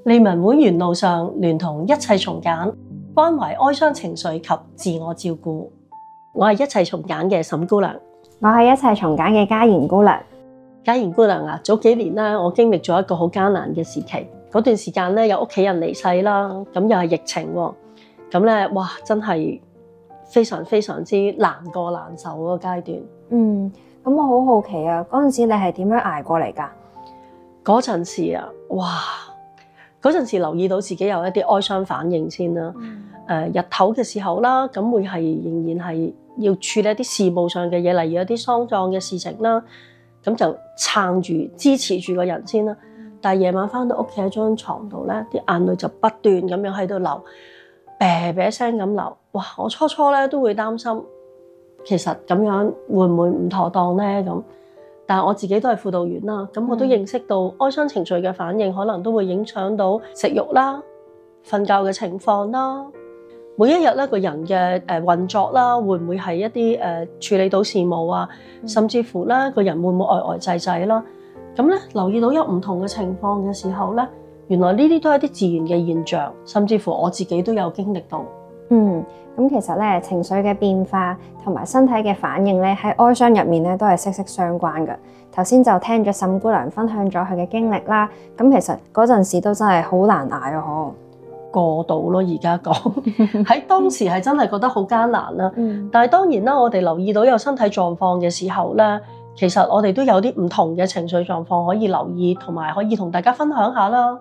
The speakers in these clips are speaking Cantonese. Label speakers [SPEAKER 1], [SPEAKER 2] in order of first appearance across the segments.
[SPEAKER 1] 利民會沿路上聯同一切從簡，關懷哀傷情緒及自我照顧。我係一切從簡嘅沈姑娘，
[SPEAKER 2] 我係一切從簡嘅嘉賢姑娘。
[SPEAKER 1] 嘉賢姑娘啊，早幾年咧，我經歷咗一個好艱難嘅時期。嗰段時間咧，有屋企人離世啦，咁又係疫情喎，咁咧哇，真係非常非常之難過難受嗰個階段。
[SPEAKER 2] 咁我好好奇啊，嗰陣時你係點樣捱過嚟㗎？
[SPEAKER 1] 嗰陣時啊，哇！嗰陣時留意到自己有一啲哀傷反應先啦。日頭嘅時候啦，咁會係仍然係要處理一啲事務上嘅嘢，例如一啲喪葬嘅事情啦，咁就撐住支持住個人先啦。但係夜晚翻到屋企喺張床度咧，啲眼淚就不斷咁樣喺度流，啤啤聲咁流。哇！我初初咧都會擔心，其實咁樣會唔會唔妥當咧咁？但係我自己都係輔導員啦，咁我都認識到哀傷情緒嘅反應可能都會影響到食慾啦、瞓覺嘅情況啦。每一日咧個人嘅運作啦，會唔會係一啲處理到事務啊，甚至乎咧個人會唔會呆呆滯滯啦？咁咧留意到有唔同嘅情況嘅時候咧，原來呢啲都係一啲自然嘅現象，甚至乎我自己都有經歷到。
[SPEAKER 2] 咁其實咧情緒嘅變化同埋身體嘅反應咧，喺哀傷入面咧都係息息相關嘅。頭先就聽咗沈姑娘分享咗佢嘅經歷啦，咁其實嗰陣時都真係好難捱啊！
[SPEAKER 1] 過度咯，而家講喺當時係真係覺得好艱難啦。但係當然啦，我哋留意到有身體狀況嘅時候咧，其實我哋都有啲唔同嘅情緒狀況可以留意，同埋可以同大家分享下啦。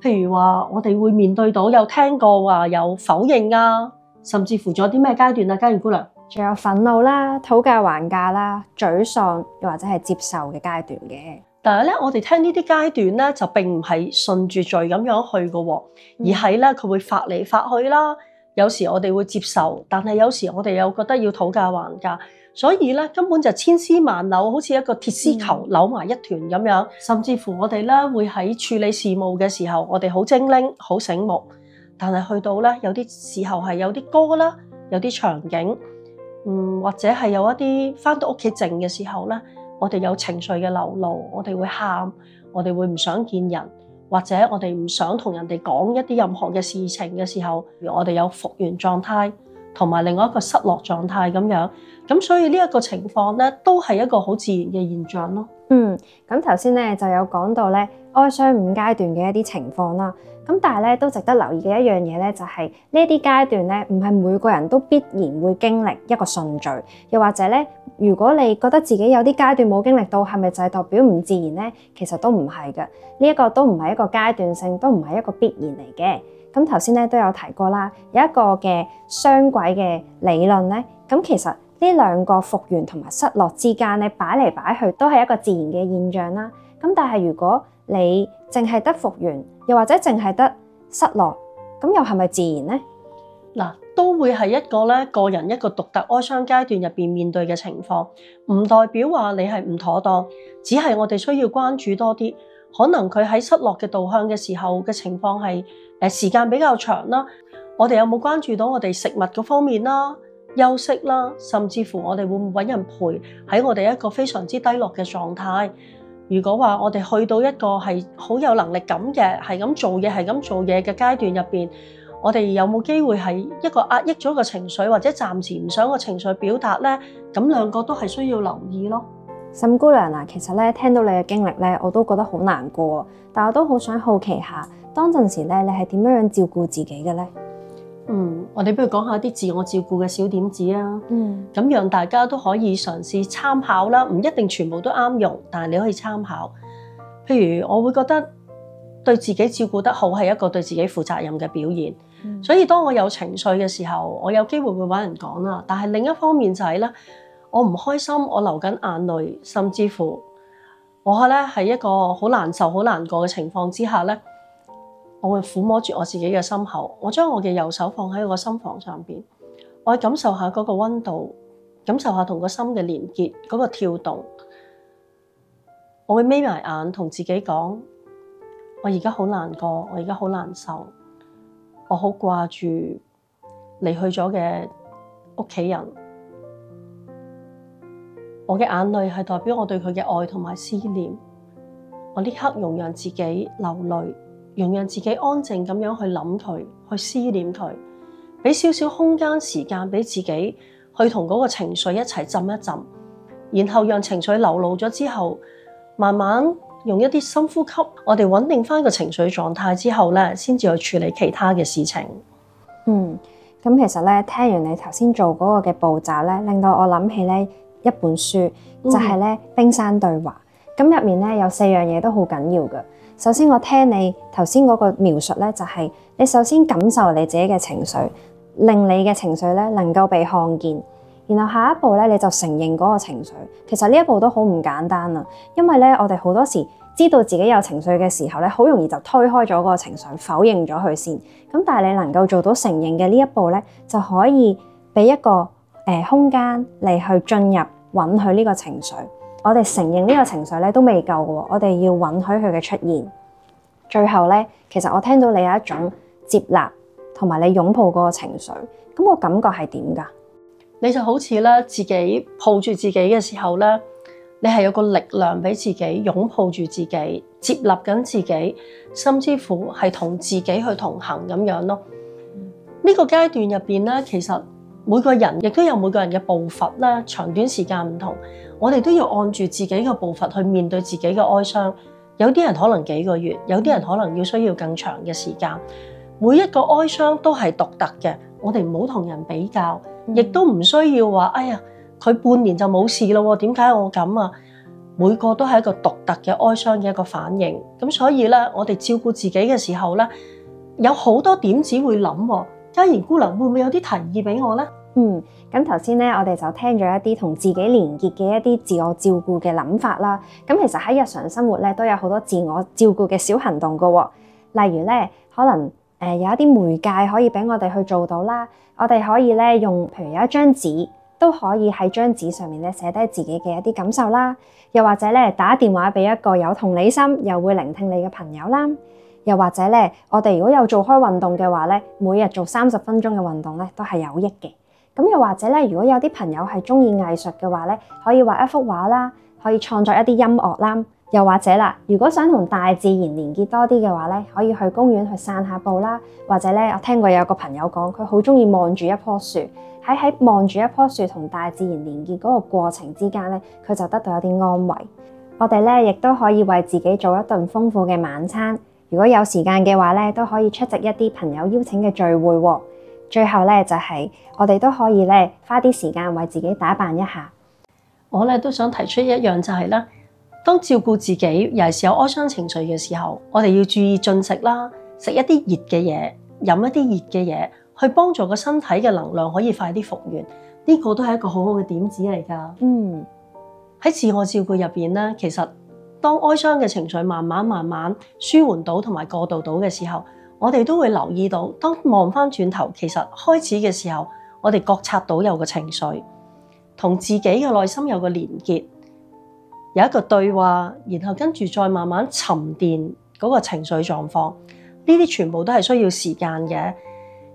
[SPEAKER 1] 譬如話我哋會面對到有聽過話有否認啊，甚至乎仲有啲咩階段啊，嘉賢姑娘？
[SPEAKER 2] 仲有憤怒啦、討價還價啦、沮喪，又或者係接受嘅階段嘅。
[SPEAKER 1] 但係咧，我哋聽呢啲階段咧，就並唔係順住序咁樣去嘅，而係咧佢會發嚟發去啦。有時我哋會接受，但係有時我哋又覺得要討價還價，所以咧根本就千絲萬縷，好似一個鐵絲球扭埋一團咁樣。甚至乎我哋咧會喺處理事務嘅時候，我哋好精靈、好醒目，但係去到咧有啲時候係有啲歌啦，有啲場景。或者係有一啲返到屋企靜嘅時候咧，我哋有情緒嘅流露，我哋會喊，我哋會唔想見人，或者我哋唔想同人哋講一啲任何嘅事情嘅時候，我哋有復原狀態，同埋另外一個失落狀態咁樣。咁所以呢一個情況咧，都係一個好自然嘅現象咯。
[SPEAKER 2] 咁頭先咧就有講到咧哀傷5階段嘅一啲情況啦。咁但係咧都值得留意嘅一樣嘢咧，就係呢啲階段咧，唔係每個人都必然會經歷一個順序，又或者咧，如果你覺得自己有啲階段冇經歷到，係咪就係代表唔自然咧？其實都唔係嘅，呢一個都唔係一個階段性，都唔係一個必然嚟嘅。咁頭先咧都有提過啦，有一個嘅雙軌嘅理論咧，咁其實呢兩個復原同埋失落之間咧，擺嚟擺去都係一個自然嘅現象啦。咁但係如果你淨係得復原，又或者淨係得失落，咁又係咪自然呢？
[SPEAKER 1] 嗱，都會係一個咧個人一個獨特哀傷階段入邊面對嘅情況，唔代表話你係唔妥當，只係我哋需要關注多啲。可能佢喺失落嘅導向嘅時候嘅情況係時間比較長啦。我哋有冇關注到我哋食物嗰方面啦、休息啦，甚至乎我哋會唔會揾人陪喺我哋一個非常之低落嘅狀態？如果話我哋去到一個係好有能力感嘅，係咁做嘢，係咁做嘢嘅階段入邊，我哋有冇機會係一個壓抑咗個情緒，或者暫時唔想個情緒表達咧？咁兩個都係需要留意咯。
[SPEAKER 2] 沈姑娘啊，其實咧聽到你嘅經歷咧，我都覺得好難過，但我都好想好奇下，當陣時咧你係點樣照顧自己嘅咧？
[SPEAKER 1] 我哋不如講下啲自我照顧嘅小點子啊。咁讓大家都可以嘗試參考啦，唔一定全部都啱用，但係你可以參考。譬如我會覺得對自己照顧得好係一個對自己負責任嘅表現。所以當我有情緒嘅時候，我有機會會揾人講啦。但係另一方面就係咧，我唔開心，我流緊眼淚，甚至乎我咧係一個好難受、好難過嘅情況之下咧。我會撫摸住我自己嘅心口，我將我嘅右手放喺我個心房上邊，我去感受下嗰個溫度，感受下同個心嘅連結，嗰個跳動。我會眯埋眼同自己講：我而家好難過，我而家好難受，我好掛住離去咗嘅屋企人。我嘅眼淚係代表我對佢嘅愛同埋思念。我呢刻容讓自己流淚。容讓自己安靜咁樣去諗佢，去思念佢，俾少少空間時間俾自己去同嗰個情緒一齊浸一浸，然後讓情緒流露咗之後，慢慢用一啲深呼吸，我哋穩定翻個情緒狀態之後咧，先至去處理其他嘅事情。
[SPEAKER 2] 咁其實咧，聽完你頭先做嗰個嘅步驟咧，令到我諗起咧一本書，就係咧《冰山對話》。咁入面咧有4樣嘢都好緊要嘅。首先我聽你頭先嗰個描述咧，就係你首先感受你自己嘅情緒，令你嘅情緒咧能夠被看見。然後下一步咧，你就承認嗰個情緒。其實呢一步都好唔簡單啊，因為咧我哋好多時知道自己有情緒嘅時候咧，好容易就推開咗嗰個情緒，否認咗佢先。咁但係你能夠做到承認嘅呢一步咧，就可以俾一個空間嚟去進入允許呢個情緒。我哋承認呢個情緒咧都未夠嘅，我哋要允許佢嘅出現。最後咧，其實我聽到你有一種接納同埋你擁抱嗰個情緒，咁個感覺係點㗎？
[SPEAKER 1] 你就好似咧自己抱住自己嘅時候咧，你係有個力量俾自己擁抱住自己，接納緊自己，甚至乎係同自己去同行咁樣咯。呢個階段入邊咧，其實每個人亦都有每個人嘅步伐啦，長短時間唔同，我哋都要按住自己嘅步伐去面對自己嘅哀傷。有啲人可能幾個月，有啲人可能要需要更長嘅時間。每一個哀傷都係獨特嘅，我哋唔好同人比較，亦都唔需要話，哎呀，佢半年就冇事咯，點解我咁啊？每個都係一個獨特嘅哀傷嘅一個反應。咁所以咧，我哋照顧自己嘅時候咧，有好多點子會諗。嘉賢姑娘會唔會有啲提議俾我咧？
[SPEAKER 2] 咁頭先咧，我哋就聽咗一啲同自己連結嘅一啲自我照顧嘅諗法啦。咁其實喺日常生活咧，都有好多自我照顧嘅小行動噶。例如咧，可能有一啲媒介可以俾我哋去做到啦。我哋可以咧用，譬如有一張紙，都可以喺張紙上面咧寫低自己嘅一啲感受啦。又或者咧打電話俾一個有同理心又會聆聽你嘅朋友啦。又或者咧，我哋如果有做開運動嘅話咧，每日做30分鐘嘅運動咧都係有益嘅。咁又或者咧，如果有啲朋友係中意藝術嘅話咧，可以畫一幅畫啦，可以創作一啲音樂啦。又或者啦，如果想同大自然連結多啲嘅話咧，可以去公園去散下步啦。或者咧，我聽過有個朋友講，佢好中意望住一棵樹，喺望住一棵樹同大自然連結嗰個過程之間咧，佢就得到一啲安慰。我哋咧亦都可以為自己做一頓豐富嘅晚餐。如果有時間嘅話咧，都可以出席一啲朋友邀請嘅聚會喎。最後咧就係我哋都可以咧花啲時間為自己打扮一下。
[SPEAKER 1] 我咧都想提出一樣就係咧，當照顧自己，尤其是有哀傷情緒嘅時候，我哋要注意進食啦，食一啲熱嘅嘢，飲一啲熱嘅嘢，去幫助個身體嘅能量可以快啲復原。呢個都係一個好好嘅點子嚟㗎。喺自我照顧入邊咧，其實當哀傷嘅情緒慢慢舒緩到同埋過渡到嘅時候，我哋都會留意到，當望翻轉頭，其實開始嘅時候，我哋覺察到有個情緒，同自己嘅內心有個連結，有一個對話，然後跟住再慢慢沉澱嗰個情緒狀況。呢啲全部都係需要時間嘅。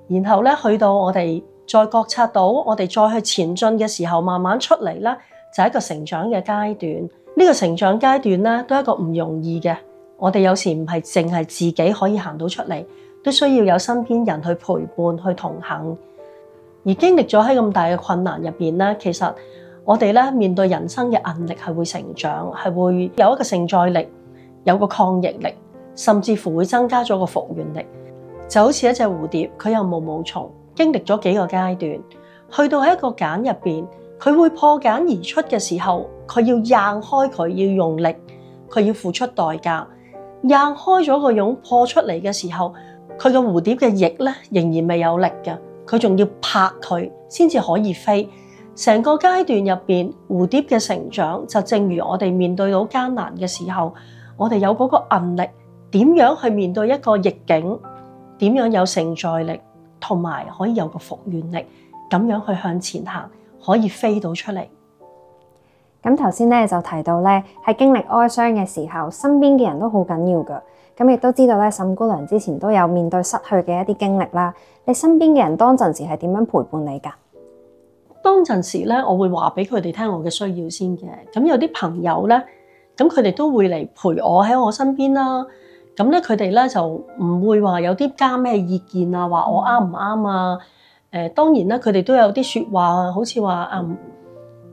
[SPEAKER 1] 然後咧，去到我哋再覺察到，我哋再去前進嘅時候，慢慢出嚟咧，就係一個成長嘅階段。呢個成長階段咧，都係一個唔容易嘅。我哋有時唔係淨係自己可以行到出嚟，都需要有身邊人去陪伴、去同行。而經歷咗喺咁大嘅困難入邊咧，其實我哋咧面對人生嘅韌力係會成長，係會有一個承載力，有個抗逆力，甚至乎會增加咗個復原力。就好似一隻蝴蝶，佢有毛毛蟲，經歷咗幾個階段，去到喺一個繭入邊，佢會破繭而出嘅時候，佢要掹開佢，要用力，佢要付出代價。掹開咗個蛹破出嚟嘅時候，佢個蝴蝶嘅翼咧仍然未有力嘅，佢仲要拍佢先至可以飛。成個階段入邊，蝴蝶嘅成長就正如我哋面對到艱難嘅時候，我哋有嗰個韌力，點樣去面對一個逆境，點樣有承載力，同埋可以有個復原力，咁樣去向前行，可以飛到出嚟。
[SPEAKER 2] 咁頭先咧就提到咧，喺經歷哀傷嘅時候，身邊嘅人都好緊要噶。咁亦都知道咧，沈姑娘之前都有面對失去嘅一啲經歷啦。你身邊嘅人當陣時係點樣陪伴你噶？
[SPEAKER 1] 當陣時咧，我會話俾佢哋聽我嘅需要先嘅。咁有啲朋友咧，咁佢哋都會嚟陪我喺我身邊啦。咁咧佢哋咧就唔會話有啲加咩意見啊，話我啱唔啱啊？當然啦，佢哋都有啲説話，好似話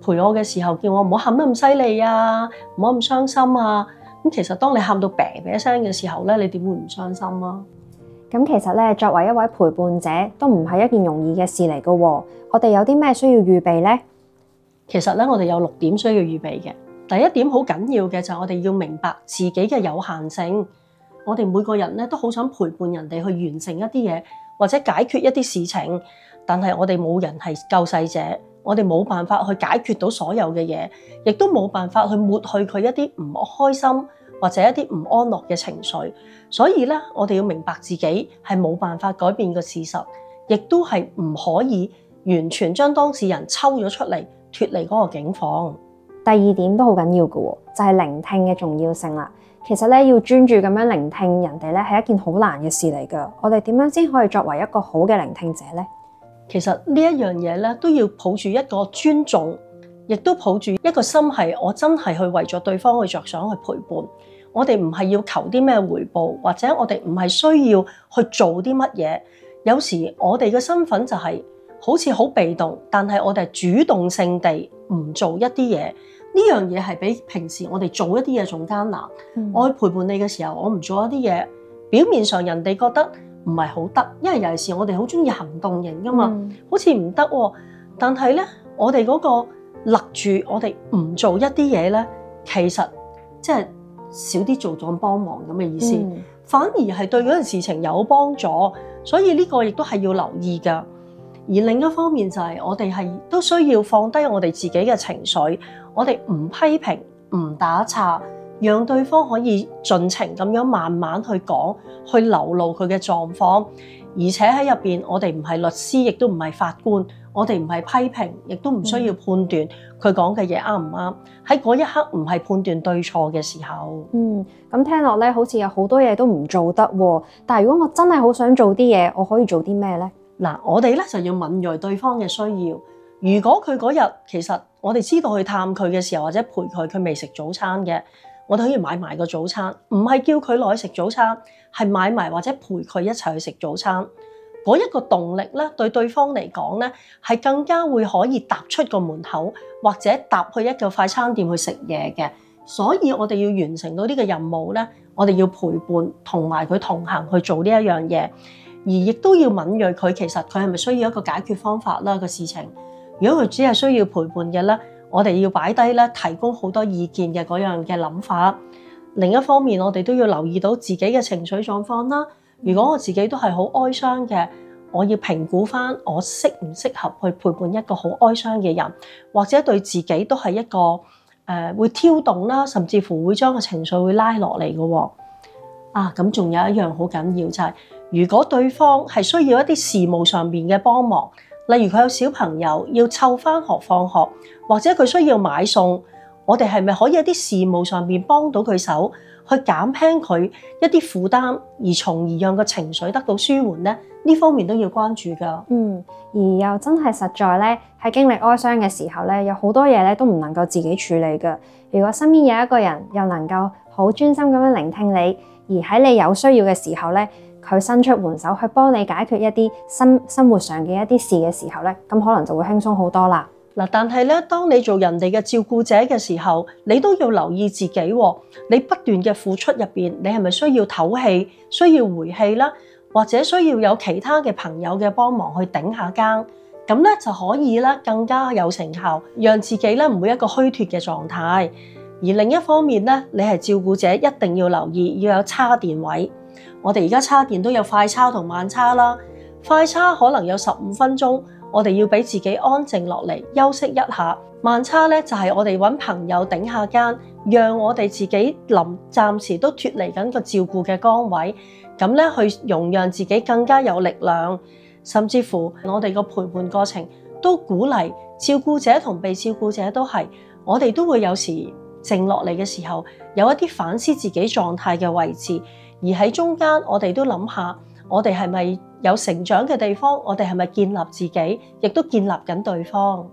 [SPEAKER 1] 陪我嘅時候叫我唔好喊得咁犀利啊，唔好咁傷心啊。咁其實當你喊到啤啤聲嘅時候咧，你點會唔傷心啊？
[SPEAKER 2] 咁其實咧，作為一位陪伴者，都唔係一件容易嘅事嚟㗎喎。我哋有啲咩需要預備呢？
[SPEAKER 1] 其實咧，我哋有6點需要預備嘅。第一點好緊要嘅就係我哋要明白自己嘅有限性。我哋每個人咧都好想陪伴人哋去完成一啲嘢，或者解決一啲事情，但係我哋冇人係救世者，我哋冇辦法去解決到所有嘅嘢，亦都冇辦法去抹去佢一啲唔開心或者一啲唔安樂嘅情緒。所以咧，我哋要明白自己係冇辦法改變個事實，亦都係唔可以完全將當事人抽咗出嚟脫離嗰個境況。
[SPEAKER 2] 第二點都好緊要嘅喎，就係聆聽嘅重要性啦。其實咧，要專注咁樣聆聽人哋咧，係一件好難嘅事嚟㗎。我哋點樣先可以作為一個好嘅聆聽者呢？
[SPEAKER 1] 其實呢一樣嘢咧，都要抱住一個尊重，亦都抱住一個心係我真係去為咗對方去着想去陪伴。我哋唔係要求啲咩回報，或者我哋唔係需要去做啲乜嘢。有時我哋嘅身份就係好似好被動，但係我哋係主動性地唔做一啲嘢。呢樣嘢係比平時我哋做一啲嘢仲艱難。我去陪伴你嘅時候，我唔做一啲嘢，表面上人哋覺得唔係好得，因為尤其是我哋好中意行動型噶嘛，好似唔得喎。但係咧，我哋嗰個勒住我哋唔做一啲嘢咧，其實即係少啲做咗幫忙咁嘅意思，反而係對嗰件事情有幫助。所以呢個亦都係要留意噶。而另一方面就係我哋係都需要放低我哋自己嘅情緒，我哋唔批評、唔打岔，讓對方可以盡情咁樣慢慢去講，去流露佢嘅狀況。而且喺入邊，我哋唔係律師，亦都唔係法官，我哋唔係批評，亦都唔需要判斷佢講嘅嘢啱唔啱。喺嗰一刻唔係判斷對錯嘅時候。
[SPEAKER 2] 咁聽落咧，好似有好多嘢都唔做得喎。但係如果我真係好想做啲嘢，我可以做啲咩咧？嗱，
[SPEAKER 1] 我哋咧就要敏鋭對方嘅需要。如果佢嗰日其實我哋知道去探佢嘅時候，或者陪佢，佢未食早餐嘅，我哋可以買埋個早餐，唔係叫佢落去食早餐，係買埋或者陪佢一齊去食早餐。嗰一個動力咧，對對方嚟講咧，係更加會可以踏出個門口，或者踏去一個快餐店去食嘢嘅。所以我哋要完成到呢個任務咧，我哋要陪伴同埋佢同行去做呢一樣嘢。而亦都要敏鋭佢，其實佢係咪需要一個解決方法啦個事情？如果佢只係需要陪伴嘅咧，我哋要擺低咧，提供好多意見嘅嗰樣嘅諗法。另一方面，我哋都要留意到自己嘅情緒狀況啦。如果我自己都係好哀傷嘅，我要評估返我適唔適合去陪伴一個好哀傷嘅人，或者對自己都係一個會挑動啦，甚至乎會將個情緒會拉落嚟嘅喎。咁仲有一樣好緊要就係，如果對方係需要一啲事務上面嘅幫忙，例如佢有小朋友要湊返學放學，或者佢需要買餸，我哋係咪可以喺啲事務上面幫到佢手，去減輕佢一啲負擔，而從而讓個情緒得到舒緩呢？呢方面都要關注㗎。
[SPEAKER 2] 而又真係實在咧，喺經歷哀傷嘅時候咧，有好多嘢咧都唔能夠自己處理㗎。如果身邊有一個人又能夠好專心咁樣聆聽你，而喺你有需要嘅時候咧，佢伸出援手去幫你解決一啲生活上嘅一啲事嘅時候咧，咁可能就會輕鬆好多啦。
[SPEAKER 1] 但係咧，當你做人哋嘅照顧者嘅時候，你都要留意自己喎。你不斷嘅付出入邊，你係咪需要唞氣、需要回氣啦，或者需要有其他嘅朋友嘅幫忙去頂下更，咁咧就可以咧更加有成效，讓自己咧唔會一個虛脫嘅狀態。而另一方面咧，你係照顧者，一定要留意要有叉電位。我哋而家叉電都有快叉同慢叉啦，快叉可能有15分鐘，我哋要俾自己安靜落嚟休息一下。慢叉咧就係我哋揾朋友頂下間，讓我哋自己暫時都脫離緊個照顧嘅崗位，咁咧去容讓自己更加有力量。甚至乎我哋個陪伴過程都鼓勵照顧者同被照顧者都係，我哋都會有時靜落嚟嘅時候，有一啲反思自己狀態嘅位置，而喺中間我哋都諗下，我哋係咪有成長嘅地方？我哋係咪建立自己，亦都建立緊對方？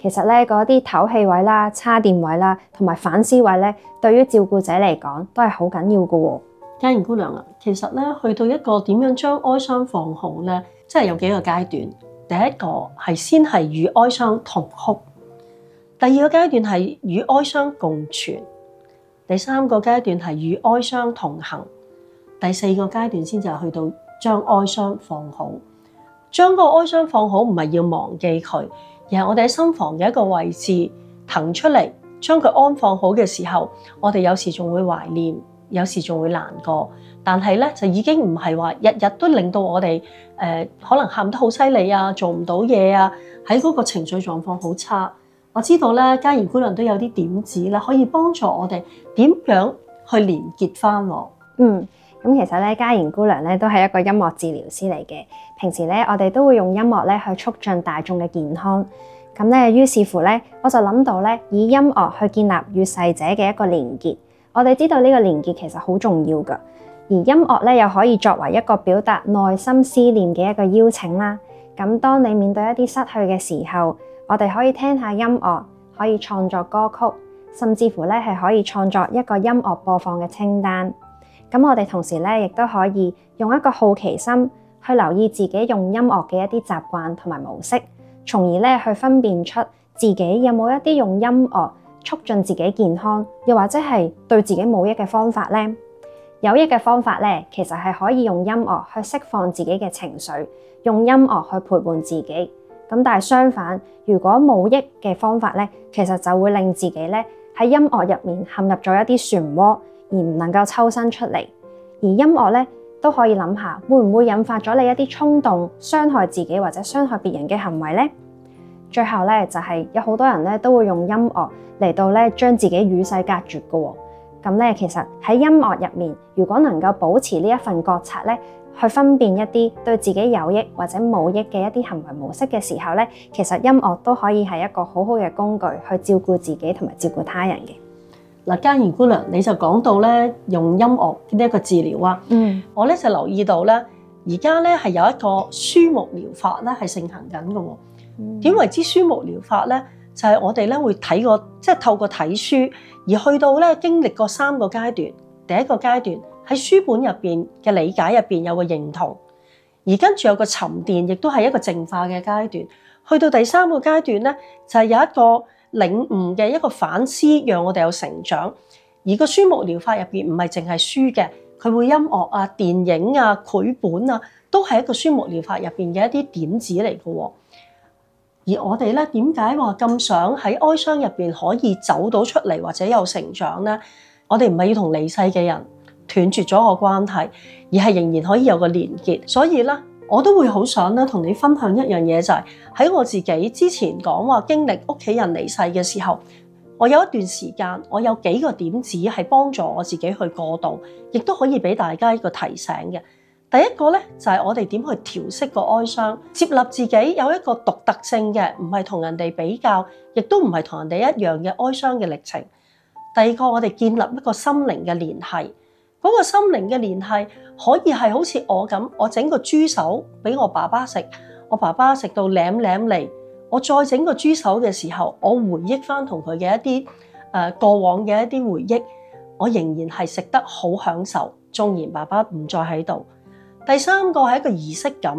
[SPEAKER 2] 其實咧嗰啲唞氣位啦、叉電位啦，同埋反思位咧，對於照顧者嚟講都係好緊要㗎喎。
[SPEAKER 1] 嘉賢姑娘啊，其實咧去到一個點樣將哀傷放好咧，即係有幾個階段。第一個係先係與哀傷同哭，第二個階段係與哀傷共存，第三個階段係與哀傷同行，第四個階段先至係去到將哀傷放好。將個哀傷放好唔係要忘記佢，而係我哋喺心房嘅一個位置騰出嚟，將佢安放好嘅時候，我哋有時仲會懷念，有時仲會難過，但係咧就已經唔係話日日都令到我哋可能喊得好犀利啊，做唔到嘢啊，喺嗰個情緒狀況好差。我知道咧，嘉賢姑娘都有啲點子咧，可以幫助我哋點樣去連結翻。
[SPEAKER 2] 咁其實咧，嘉賢姑娘咧都係一個音樂治療師嚟嘅。平時咧，我哋都會用音樂咧去促進大眾嘅健康。咁咧，於是乎咧，我就諗到咧，以音樂去建立與逝者嘅一個連結。我哋知道呢個連結其實好重要㗎，而音樂咧又可以作為一個表達內心思念嘅一個邀請啦。咁當你面對一啲失去嘅時候，我哋可以聽下音樂，可以創作歌曲，甚至乎咧係可以創作一個音樂播放嘅清單。咁我哋同時咧，亦都可以用一個好奇心去留意自己用音樂嘅一啲習慣同埋模式，從而咧去分辨出自己有冇一啲用音樂促進自己健康，又或者係對自己冇益嘅方法咧。有益嘅方法咧，其實係可以用音樂去釋放自己嘅情緒，用音樂去陪伴自己。咁但係相反，如果冇益嘅方法咧，其實就會令自己咧喺音樂入面陷入咗一啲漩渦，而唔能夠抽身出嚟。而音樂咧都可以諗下，會唔會引發咗你一啲衝動、傷害自己或者傷害別人嘅行為咧？最後咧就係有好多人咧都會用音樂嚟到咧將自己與世隔絕嘅喎。咁咧其實喺音樂入面，如果能夠保持呢一份覺察咧，去分辨一啲對自己有益或者冇益嘅一啲行為模式嘅時候咧，其實音樂都可以係一個好好嘅工具去照顧自己同埋照顧他人嘅。
[SPEAKER 1] 嗱，嘉賢姑娘你就講到咧用音樂呢一個治療啊，我咧就留意到咧，而家咧係有一個書目療法咧係盛行緊嘅喎。點為之書目療法咧？就係我哋咧會睇過，即係透過睇書而去到咧經歷過3個階段。第一個階段喺書本入邊嘅理解入邊有個認同，而跟住有個沉澱，亦都係一個淨化嘅階段。去到第3個階段咧，就係有一個領悟嘅一個反思，讓我哋有成長。而個書目療法入邊唔係淨係書嘅，佢會音樂啊、電影啊、繪本啊，都係一個書目療法入邊嘅一啲點子嚟嘅喎。而我哋咧點解話咁想喺哀傷入邊可以走到出嚟或者有成長咧？我哋唔係要同離世嘅人斷絕咗個關係，而係仍然可以有個連結。所以咧，我都會好想咧同你分享一樣嘢，就係喺我自己之前講話經歷屋企人離世嘅時候，我有一段時間，我有幾個點子係幫助我自己去過渡，亦都可以俾大家一個提醒嘅。第一個咧就係我哋點去調適個哀傷，接納自己有一個獨特性嘅，唔係同人哋比較，亦都唔係同人哋一樣嘅哀傷嘅歷程。第二個，我哋建立一個心靈嘅聯繫，嗰個心靈嘅聯繫可以係好似我咁，我整個豬手俾我爸爸食，我爸爸食到舐舐嚟，我再整個豬手嘅時候，我回憶翻同佢嘅一啲過往嘅一啲回憶，我仍然係食得好享受，縱然爸爸唔再喺度。第三個係一個儀式感，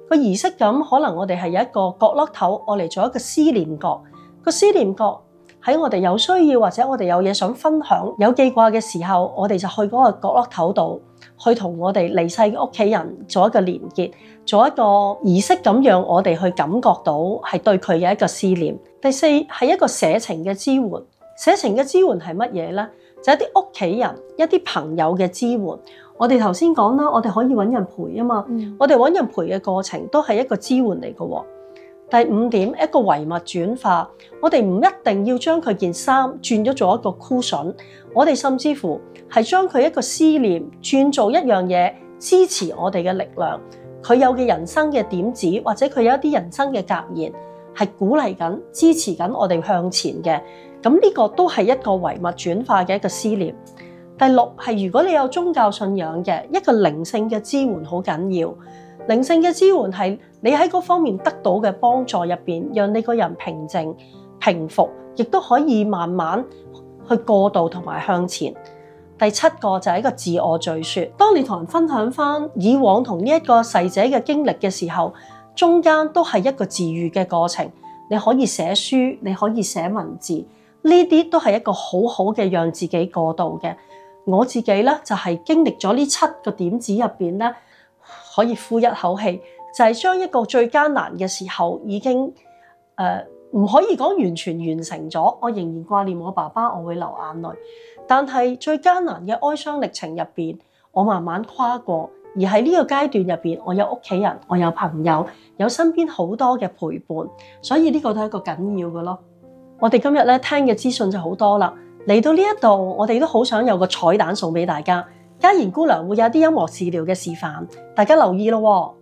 [SPEAKER 1] 個儀式感可能我哋係有一個角落頭，我嚟做一個思念角。個思念角喺我哋有需要或者我哋有嘢想分享、有記掛嘅時候，我哋就去嗰個角落頭度，去同我哋離世嘅屋企人做一個連結，做一個儀式感，讓我哋去感覺到係對佢嘅一個思念。第四係一個社情嘅支援，社情嘅支援係乜嘢咧？就係一啲屋企人、一啲朋友嘅支援。我哋頭先講啦，我哋可以揾人陪啊嘛。我哋揾人陪嘅過程都係一個支援嚟嘅。第5點，一個遺物轉化，我哋唔一定要將佢件衫轉咗做一個 cushion，我哋甚至乎係將佢一個思念轉做一樣嘢，支持我哋嘅力量。佢有嘅人生嘅點子，或者佢有一啲人生嘅格言，係鼓勵緊、支持緊我哋向前嘅。咁呢個都係一個遺物轉化嘅一個思念。第6係如果你有宗教信仰嘅一個靈性嘅支援好緊要，靈性嘅支援係你喺嗰方面得到嘅幫助入邊，讓你個人平靜、平復，亦都可以慢慢去過渡同埋向前。第7個就係一個自我敘說。當你同人分享翻以往同呢一個逝者嘅經歷嘅時候，中間都係一個治癒嘅過程。你可以寫書，你可以寫文字，呢啲都係一個好好嘅讓自己過渡嘅。我自己咧就係經歷咗呢7個點子入邊咧，可以呼一口氣，就係將一個最艱難嘅時候已經唔可以講完全完成咗。我仍然掛念我爸爸，我會流眼淚，但係最艱難嘅哀傷歷程入邊，我慢慢跨過。而喺呢個階段入邊，我有屋企人，我有朋友，有身邊好多嘅陪伴，所以呢個都係一個緊要嘅咯。我哋今日咧聽嘅資訊就好多啦，嚟到呢一度，我哋都好想有個彩蛋送俾大家。嘉賢姑娘會有啲音樂治療嘅示範，大家留意咯喎。